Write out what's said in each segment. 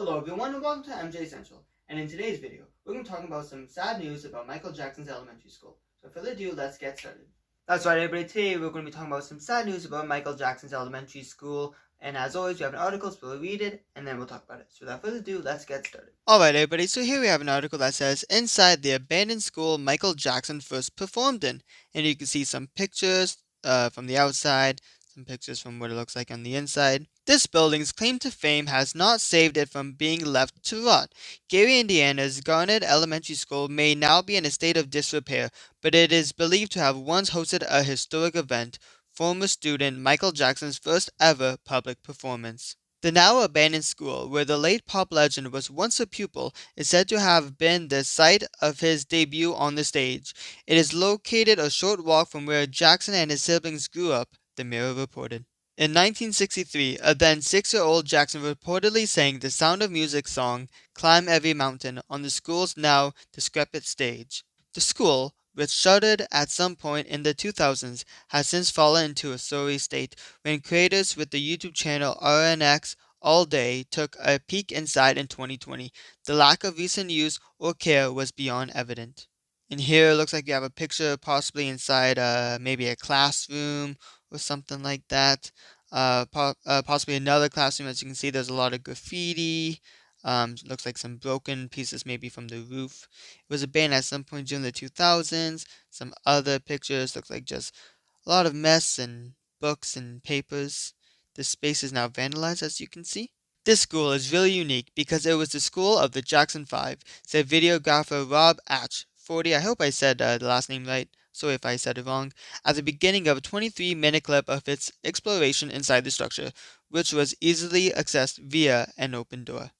Hello everyone and welcome to MJ Central, and in today's video, we're going to be talking about some sad news about Michael Jackson's elementary school. So without further ado, let's get started. That's right everybody, today we're going to be talking about some sad news about Michael Jackson's elementary school, and as always we have an article, so we'll read it, and then we'll talk about it. So without further ado, let's get started. Alright everybody, so here we have an article that says, inside the abandoned school Michael Jackson first performed in. And you can see some pictures from the outside, some pictures from what it looks like on the inside. This building's claim to fame has not saved it from being left to rot. Gary, Indiana's Garnet Elementary School may now be in a state of disrepair, but it is believed to have once hosted a historic event, former student Michael Jackson's first ever public performance. The now abandoned school, where the late pop legend was once a pupil, is said to have been the site of his debut on the stage. It is located a short walk from where Jackson and his siblings grew up, the Mirror reported. In 1963, a then 6-year-old Jackson reportedly sang the Sound of Music song, Climb Every Mountain, on the school's now decrepit stage. The school, which shuttered at some point in the 2000s, has since fallen into a sorry state when creators with the YouTube channel RNX All Day took a peek inside in 2020. The lack of recent use or care was beyond evident. And here it looks like you have a picture possibly inside maybe a classroom or something like that. Possibly another classroom. As you can see, there's a lot of graffiti. Looks like some broken pieces maybe from the roof. It was abandoned at some point during the 2000s. Some other pictures look like just a lot of mess and books and papers. This space is now vandalized, as you can see. This school is really unique because it was the school of the Jackson 5, said videographer Rob Atch, 40. I hope I said the last name right. Sorry if I said it wrong. At the beginning of a 23-minute clip of its exploration inside the structure, which was easily accessed via an open door.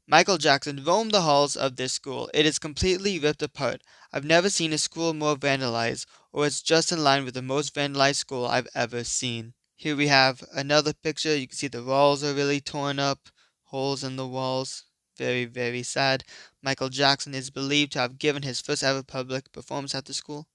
Michael Jackson roamed the halls of this school. It is completely ripped apart. I've never seen a school more vandalized, or it's just in line with the most vandalized school I've ever seen. Here we have another picture. You can see the walls are really torn up, holes in the walls. Very, very sad. Michael Jackson is believed to have given his first ever public performance at the school.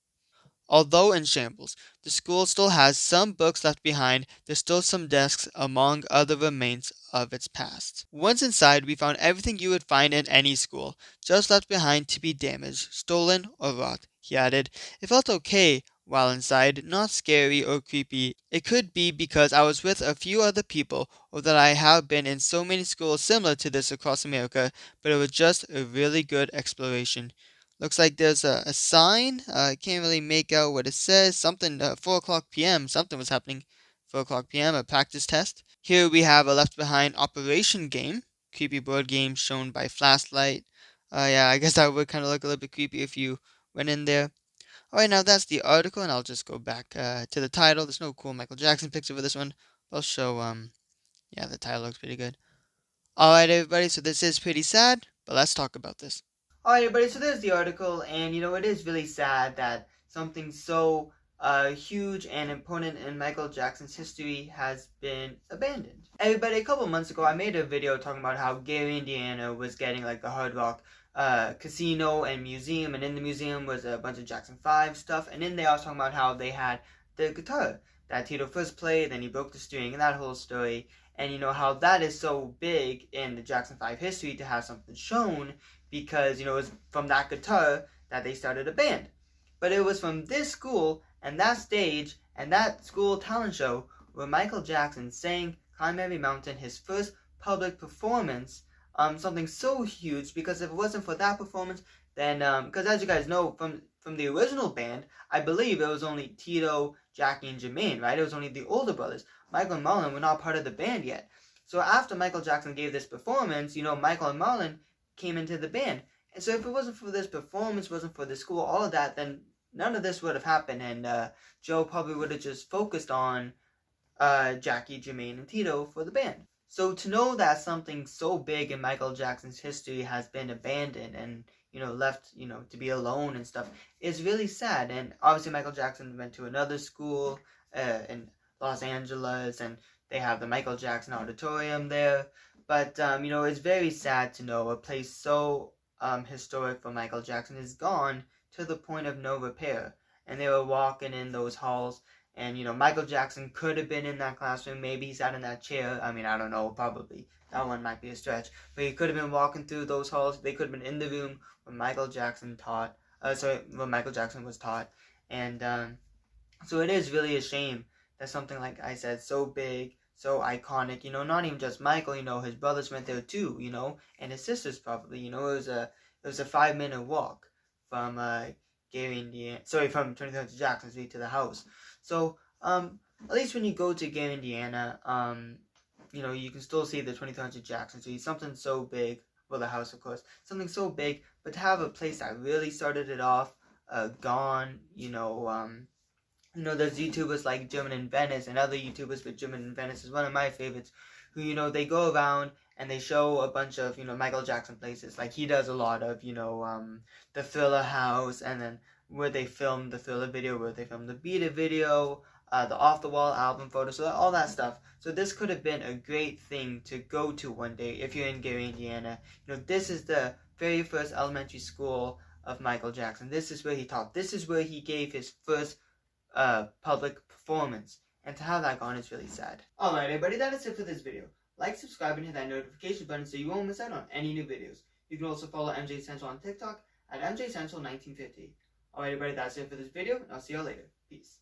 Although in shambles, the school still has some books left behind. There's still some desks among other remains of its past. Once inside, we found everything you would find in any school, just left behind to be damaged, stolen, or rot, he added. It felt okay while inside, not scary or creepy. It could be because I was with a few other people, or that I have been in so many schools similar to this across America, but it was just a really good exploration. Looks like there's a sign. I can't really make out what it says. Something, 4 o'clock p.m. Something was happening. 4 o'clock p.m. A practice test. Here we have a Left Behind Operation game. Creepy board game shown by flashlight. Yeah, I guess that would kind of look a little bit creepy if you went in there. Alright, now that's the article, and I'll just go back to the title. There's no cool Michael Jackson picture for this one. I'll show, yeah, the title looks pretty good. Alright, everybody, so this is pretty sad, but let's talk about this. Alright everybody, so there's the article, and it is really sad that something so huge and important in Michael Jackson's history has been abandoned. Everybody, a couple months ago I made a video talking about how Gary, Indiana was getting like the Hard Rock casino and museum, and in the museum was a bunch of Jackson 5 stuff, and in there I was talking about how they had the guitar that Tito first played, then he broke the string, and that whole story, and how that is so big in the Jackson 5 history to have something shown, because, it was from that guitar that they started a band. But it was from this school and that stage and that school talent show where Michael Jackson sang Climb Every Mountain, his first public performance, something so huge, because if it wasn't for that performance, then, because as you guys know, from the original band, I believe it was only Tito, Jackie, and Jermaine, right? It was only the older brothers. Michael and Marlon were not part of the band yet. So after Michael Jackson gave this performance, Michael and Marlon came into the band. And so if it wasn't for this performance, wasn't for the school, all of that, then none of this would have happened, and Joe probably would have just focused on Jackie, Jermaine, and Tito for the band. So to know that something so big in Michael Jackson's history has been abandoned and, left, to be alone and stuff is really sad. And obviously Michael Jackson went to another school in Los Angeles, and they have the Michael Jackson Auditorium there. But, it's very sad to know a place so historic for Michael Jackson is gone to the point of no repair. And they were walking in those halls, And, Michael Jackson could have been in that classroom. Maybe he sat in that chair. I mean, I don't know, probably. That one might be a stretch. But he could have been walking through those halls. They could have been in the room when Michael Jackson when Michael Jackson was taught. And so it is really a shame that something like I said, so big, so iconic, not even just Michael, his brothers went there too, and his sisters probably, it was a 5-minute walk from Gary, Indiana. Sorry, from 23rd Jackson Street to the house. So, at least when you go to Gary, Indiana, you can still see the 23rd Jackson Street. Something so big, well, the house, of course, something so big, but to have a place that really started it off, gone, there's YouTubers like German in Venice and other YouTubers, but German in Venice is one of my favorites, who, they go around and they show a bunch of, Michael Jackson places. Like, he does a lot of, the Thriller house, and then where they filmed the Thriller video, where they filmed the Beat It video, the Off the Wall album photos, so all that stuff. So this could have been a great thing to go to one day if you're in Gary, Indiana. This is the very first elementary school of Michael Jackson. This is where he taught. This is where he gave his first public performance. And to have that gone is really sad. Alright everybody, that is it for this video. Like, subscribe, and hit that notification button so you won't miss out on any new videos. You can also follow MJ Central on TikTok at MJ Central 1950. Alright everybody, that's it for this video, and I'll see you all later. Peace.